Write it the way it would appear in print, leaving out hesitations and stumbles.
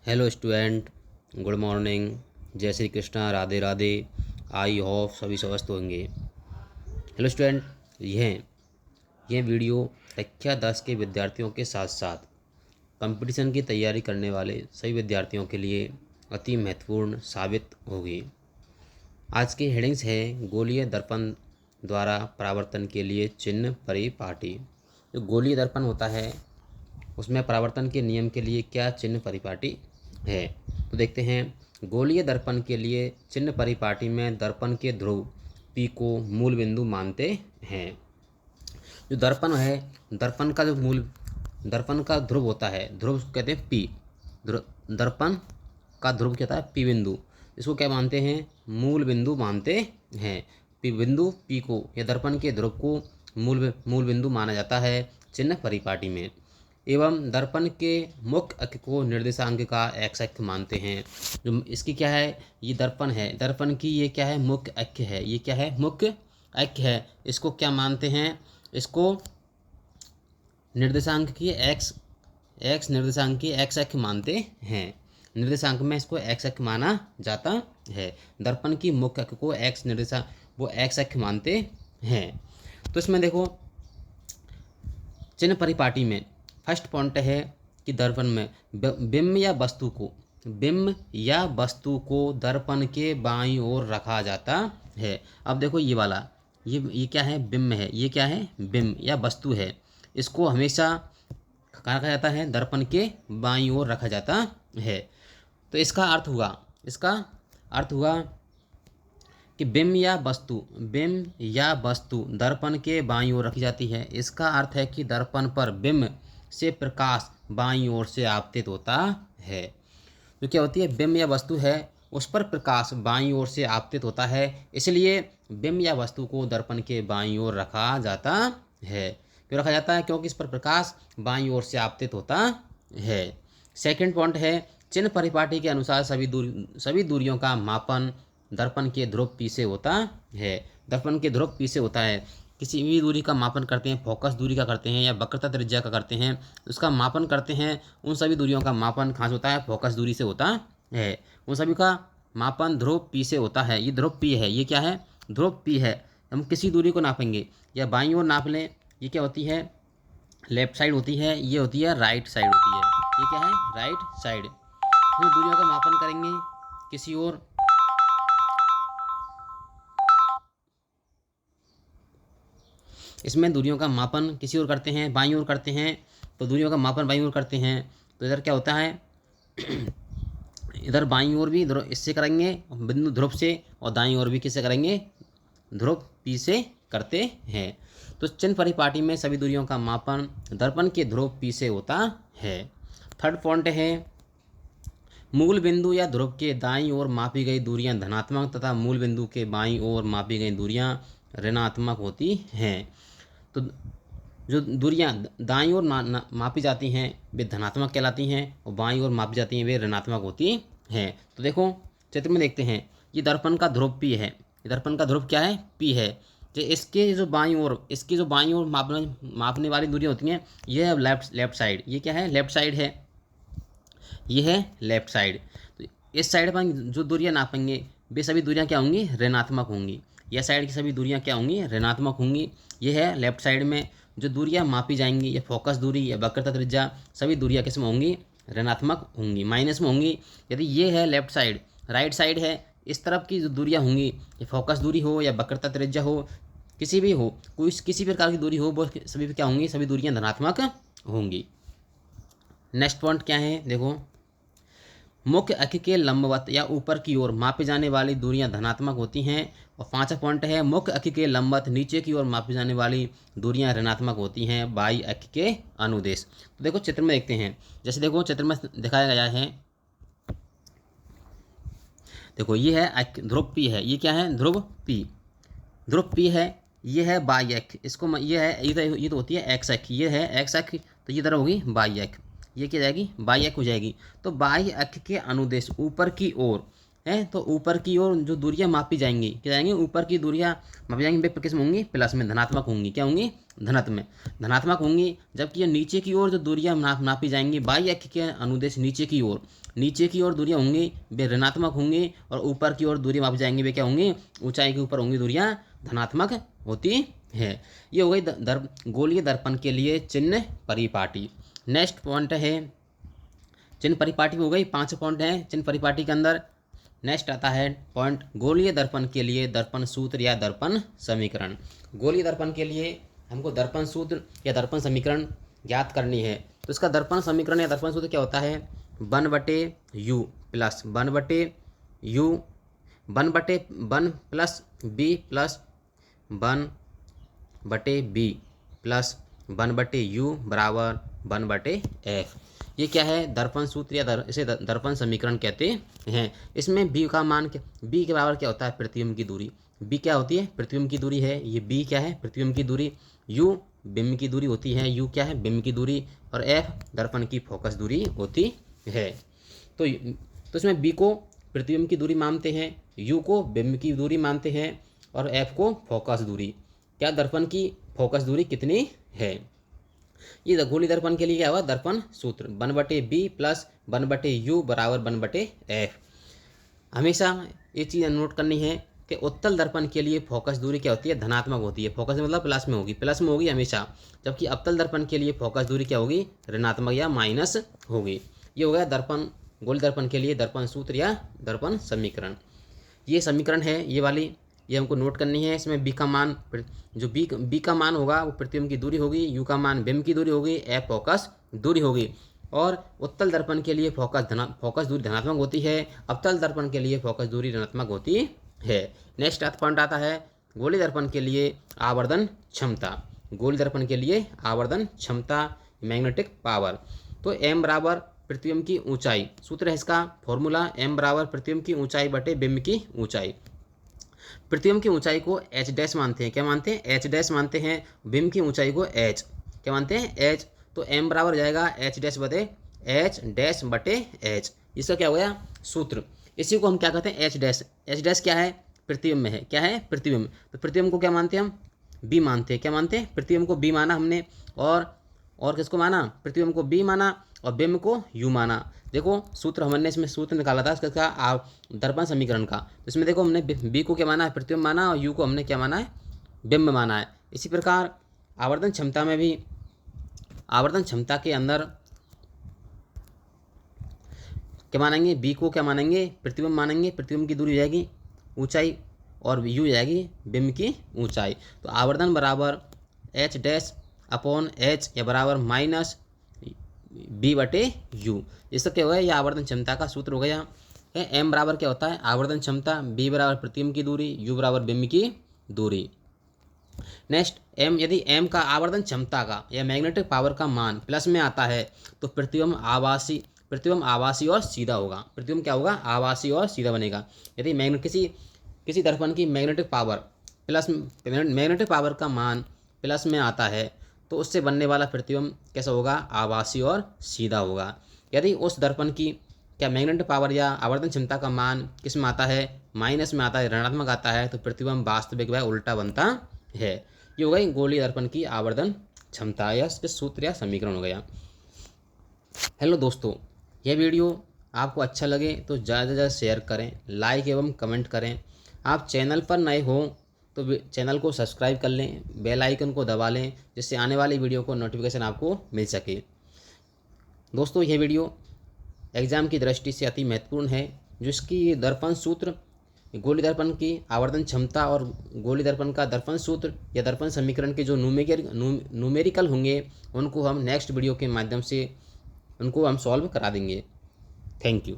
Hello student, good morning. जय Shri Krishna, Radhe Radhe. I hope सभी स्वस्थ होंगे। हेलो स्टूडेंट, यह वीडियो कक्षा 10 के विद्यार्थियों के साथ साथ कंपटीशन की तैयारी करने वाले सभी विद्यार्थियों के लिए अति महत्वपूर्ण साबित होगी। आज की हेडिंग्स है गोलीय दर्पण द्वारा परावर्तन के लिए चिन्ह परिपाटी। जो गोलीय दर्पण होता है उसमें परावर्तन के नियम के लिए क्या चिन्ह परिपाटी है, तो देखते हैं। गोलीय दर्पण के लिए चिन्ह परिपाटी में दर्पण के ध्रुव P को मूल बिंदु मानते हैं। जो दर्पण है, दर्पण का ध्रुव होता है, ध्रुव कहते हैं P। दर्पण का ध्रुव क्या होता है, P बिंदु। इसको क्या मानते हैं, मूल बिंदु मानते हैं। P बिंदु P को या दर्पण के ध्रुव को मूल बिंदु माना जाता है चिन्ह परिपाटी में। एवं दर्पण के मुख्य अक्ष को निर्देशांक का एक्स अक्ष मानते हैं। जो इसकी क्या है, ये दर्पण है, दर्पण की ये क्या है, मुख्य अक्ष है। ये क्या है, मुख्य अक्ष है। इसको क्या मानते हैं, इसको निर्देशांक की एक्स निर्देशांक की एक्स अक्ष मानते हैं। निर्देशांक में इसको एक्स अक्ष माना जाता है। दर्पण की मुख्य अक्ष को एक्स निर्देशांक वो एक्स अक्ष मानते हैं। तो इसमें देखो, चिन्ह परिपाटी में फर्स्ट पॉइंट है कि दर्पण में बिंब या वस्तु को दर्पण के बाईं ओर रखा जाता है। अब देखो ये वाला, ये क्या है, बिंब है। ये क्या है, बिंब या वस्तु है। इसको हमेशा कहाँ रखा जाता है, दर्पण के बाईं ओर रखा जाता है। तो इसका अर्थ हुआ कि बिंब या वस्तु दर्पण के बाईं ओर रखी जाती है। इसका अर्थ है कि दर्पण पर बिंब से प्रकाश बाईं ओर से आपतित होता है। तो क्या होती है, बिंब या वस्तु है, उस पर प्रकाश बाईं ओर से आपतित होता है। इसलिए बिंब या वस्तु को दर्पण के बाईं ओर रखा जाता है। क्यों रखा जाता है, क्योंकि इस पर प्रकाश बाईं ओर से आपतित होता है। सेकंड पॉइंट है, चिन्ह परिपाटी के अनुसार सभी दूरियों का मापन दर्पण के ध्रुव P से होता है। दर्पण के ध्रुव P से होता है। किसी भी दूरी का मापन करते हैं, फोकस दूरी का करते हैं या वक्रता त्रिज्या का करते हैं, उसका मापन करते हैं। उन सभी दूरियों का मापन कहाँ से होता है, फोकस दूरी से होता है। उन सभी का मापन ध्रुव P से होता है। ये ध्रुव P है, ये क्या है, ध्रुव P है। हम किसी दूरी को नापेंगे या बाईं ओर नाप लें, ये क्या होती है, लेफ्ट साइड होती है, ये होती है राइट साइड होती है। ये क्या है, राइट साइड। दूरियों का मापन करेंगे किसी और, इसमें दूरियों का मापन किसी और करते हैं, बाईं ओर करते हैं। तो दूरियों का मापन बाईं ओर करते हैं, तो इधर क्या होता है इधर बाईं ओर भी इससे करेंगे बिंदु ध्रुव से, और दाईं ओर भी किससे करेंगे, ध्रुव P से करते हैं। तो चिन्ह परिपाटी में सभी दूरियों का मापन दर्पण के ध्रुव P से होता है। थर्ड पॉइंट है, मूल बिंदु या ध्रुव के दाईं ओर मापी गई दूरियां धनात्मक तथा मूल बिंदु के बाईं ओर मापी गई दूरियां ऋणात्मक होती हैं। तो जो दूरियां दाईं ओर मापी जाती हैं वे धनात्मक कहलाती हैं, और बाईं ओर मापी जाती हैं वे ऋणात्मक होती हैं। तो देखो चित्र में देखते हैं, ये दर्पण का ध्रुव P है। ये दर्पण का ध्रुव क्या है, P है। जो इसकी जो बाईं ओर मापने वाली दूरियां होती हैं, ये है लेफ्ट साइड। ये क्या है, लेफ्ट साइड है, ये है लेफ्ट साइड। तो इस साइड पर जो दूरियां नापेंगे वे सभी दूरियां क्या होंगी, ऋणात्मक होंगी। यह साइड की सभी दूरियां क्या होंगी, ऋणात्मक होंगी। ये है लेफ्ट साइड में जो दूरियां मापी जाएंगी, या फोकस दूरी या वक्रता त्रिज्या, सभी दूरियां किस में होंगी, ऋणात्मक होंगी, माइनस में होंगी। यदि ये है लेफ्ट साइड, राइट साइड है, इस तरफ की जो दूरियां होंगी, ये फोकस दूरी हो या वक्रता त्रिज्या हो, किसी भी हो, किसी प्रकार की दूरी हो, वो सभी क्या होंगी, सभी दूरियां धनात्मक होंगी। नेक्स्ट पॉइंट क्या है, देखो, मुख्य अक्ष के लंबवत या ऊपर की ओर मापी जाने वाली दूरियां धनात्मक होती हैं। और पांचवा पॉइंट है, मुख्य अक्ष के लंबवत नीचे की ओर मापी जाने वाली दूरियां ऋणात्मक होती हैं बाई अक्ष के अनुदेश। तो देखो चित्र में देखते हैं, जैसे देखो चित्र में दिखाया गया है, देखो ये है ध्रुव P है। ये क्या है, ध्रुव P है। ये है बाई अक्ष, इसको ये है, ये तो होती है एक्स अक्ष, ये है एक्स अक्ष, तो ये तरह होगी बाई अक्ष, ये क्या जाएगी, बाई अक्ष हो जाएगी। तो बाई अक्ष के अनुदेश ऊपर की ओर है, तो ऊपर की ओर जो दूरियां मापी जाएंगी, क्या जाएंगी, ऊपर की दूरियां मापी जाएंगी, वे किस में होंगी, प्लस में, धनात्मक होंगी, क्या होंगी, धनात्मक होंगी। जबकि ये नीचे की ओर जो दूरियां नापी जाएंगी बाह्य अक्ष के अनुदेश नीचे की ओर दूरियां होंगी, वे ऋणात्मक होंगी, और ऊपर की ओर दूरी मापी जाएंगी, वे क्या होंगी, ऊंचाई के ऊपर होंगी दूरियां धनात्मक होती है। ये हो गई गोलीय दर्पण के लिए चिन्ह परिपाटी। नेक्स्ट पॉइंट है चिन्ह परिपाटी हो गई, 5 पॉइंट हैं चिन्ह परिपाटी के अंदर। नेक्स्ट आता है पॉइंट गोलीय दर्पण के लिए दर्पण सूत्र या दर्पण समीकरण। गोलीय दर्पण के लिए हमको दर्पण सूत्र या दर्पण समीकरण ज्ञात करनी है। तो इसका दर्पण समीकरण या दर्पण सूत्र क्या होता है, 1/u plus 1/u 1 plus b plus 1/b plus 1/u बराबर 1/f। ये क्या है, दर्पण सूत्र या इसे दर्पण समीकरण कहते हैं। इसमें b का मान b के बराबर क्या होता है, प्रतिबिंब की दूरी। b क्या होती है, प्रतिबिंब की दूरी है, ये b क्या है, प्रतिबिंब की दूरी, u बिंब की दूरी होती है, u क्या है, बिंब की दूरी, और f दर्पण की फोकस दूरी होती है। तो इसमें b को प्रतिबिंब की दूरी मानते हैं, u को बिंब की दूरी मानते हैं, और f को फोकस दूरी। क्या दर्पण की फोकस दूरी कितनी है। ये गोलीय दर्पण के लिए क्या हुआ, दर्पण सूत्र 1/b प्लस 1/u बराबर 1/f। हमेशा ये चीज़ नोट करनी है कि उत्तल दर्पण के लिए फोकस दूरी क्या होती है, धनात्मक होती है। फोकस मतलब प्लस में होगी हमेशा, जबकि अवतल दर्पण के लिए फोकस दूरी क्या होगी, ऋणात्मक या माइनस होगी। ये हो गया दर्पण गोलीय दर्पण के लिए दर्पण सूत्र या दर्पण समीकरण। ये समीकरण है ये वाली, ये हमको नोट करनी है। इसमें b का मान, जो b का मान होगा वो प्रतिबिंब की दूरी होगी, u का मान बिंब की दूरी होगी, f फोकस दूरी होगी। और उत्तल दर्पण के लिए फोकस दूरी धनात्मक होती है, अवतल दर्पण के लिए फोकस दूरी ऋणात्मक होती है। नेक्स्ट पॉइंट आता है गोलीय दर्पण के लिए आवर्धन क्षमता। गोलीय दर्पण के लिए आवर्धन क्षमता, मैग्नेटिक पावर। तो m बराबर प्रतिबिंब की ऊंचाई, सूत्र है इसका फॉर्मूला, m बराबर प्रतिबिंब की ऊंचाई बटे बिंब की ऊंचाई। प्रतिबिंब की ऊंचाई को h डैश मानते हैं, क्या मानते हैं, h डैश मानते हैं। बिंब की ऊंचाई को h क्या मानते हैं, h। तो m बराबर हो जाएगा h डैश बटे h। इसका क्या हो गया सूत्र। इसी को हम क्या कहते हैं, h डैश क्या है, प्रतिबिंब में है, क्या है, प्रतिबिंब। तो प्रतिबिंब को क्या मानते हैं हम, b मानते हैं, क्या मानते हैं, प्रतिबिंब को b माना हमने, और किसको माना, प्रतिबिंब को b माना, और बिंब को u माना। देखो सूत्र हमने इसमें सूत्र निकाला था इसका दर्पण समीकरण का। तो इसमें देखो हमने b को क्या माना है, प्रतिबिंब माना, और u को हमने क्या माना है, बिंब माना है। इसी प्रकार आवर्धन क्षमता में भी, आवर्धन क्षमता के अंदर क्या मानेंगे, b को क्या मानेंगे, प्रतिबिंब मानेंगे, प्रतिबिंब की दूरी हो जाएगी ऊंचाई, और u हो जाएगी बिंब की ऊंचाई। तो आवर्धन बराबर h डैश अपॉन h या बराबर माइनस b बटे u। इसका क्या होगा, यह आवर्धन क्षमता का सूत्र हो गया है। m बराबर क्या होता है, आवर्धन क्षमता, b बराबर प्रतिबिंब की दूरी, u बराबर बिंब की दूरी। नेक्स्ट m, यदि m का आवर्धन क्षमता का या मैग्नेटिक पावर का मान प्लस में आता है तो प्रतिबिंब आवासी और सीधा होगा। प्रतिबिंब क्या होगा, आवासी और सीधा बनेगा। यदि किसी दर्पण की मैग्नेटिक पावर का प्लस प्लस में आता है तो उससे बनने वाला प्रतिबिंब कैसा होगा, आवासी और सीधा होगा। यदि उस दर्पण की क्या मैग्नेटिक पावर या आवर्धन क्षमता का मान किस में आता है, माइनस में आता है, ऋणात्मक आता है, तो प्रतिबिंब वास्तविक व उल्टा बनता है। ये हो गई गोलीय दर्पण की आवर्धन क्षमता या सूत्र या समीकरण हो गया। हेलो दोस्तों, यह वीडियो आपको अच्छा लगे तो ज़्यादा से ज़्यादा शेयर करें, लाइक एवं कमेंट करें। आप चैनल पर नए हो तो चैनल को सब्सक्राइब कर लें, बेल आइकन को दबा लें, जिससे आने वाली वीडियो को नोटिफिकेशन आपको मिल सके। दोस्तों, यह वीडियो एग्ज़ाम की दृष्टि से अति महत्वपूर्ण है, जिसकी दर्पण सूत्र, गोलीय दर्पण की आवर्धन क्षमता और गोलीय दर्पण का दर्पण सूत्र या दर्पण समीकरण के जो न्यूमेरिकल होंगे उनको हम नेक्स्ट वीडियो के माध्यम से उनको हम सॉल्व करा देंगे। Thank you.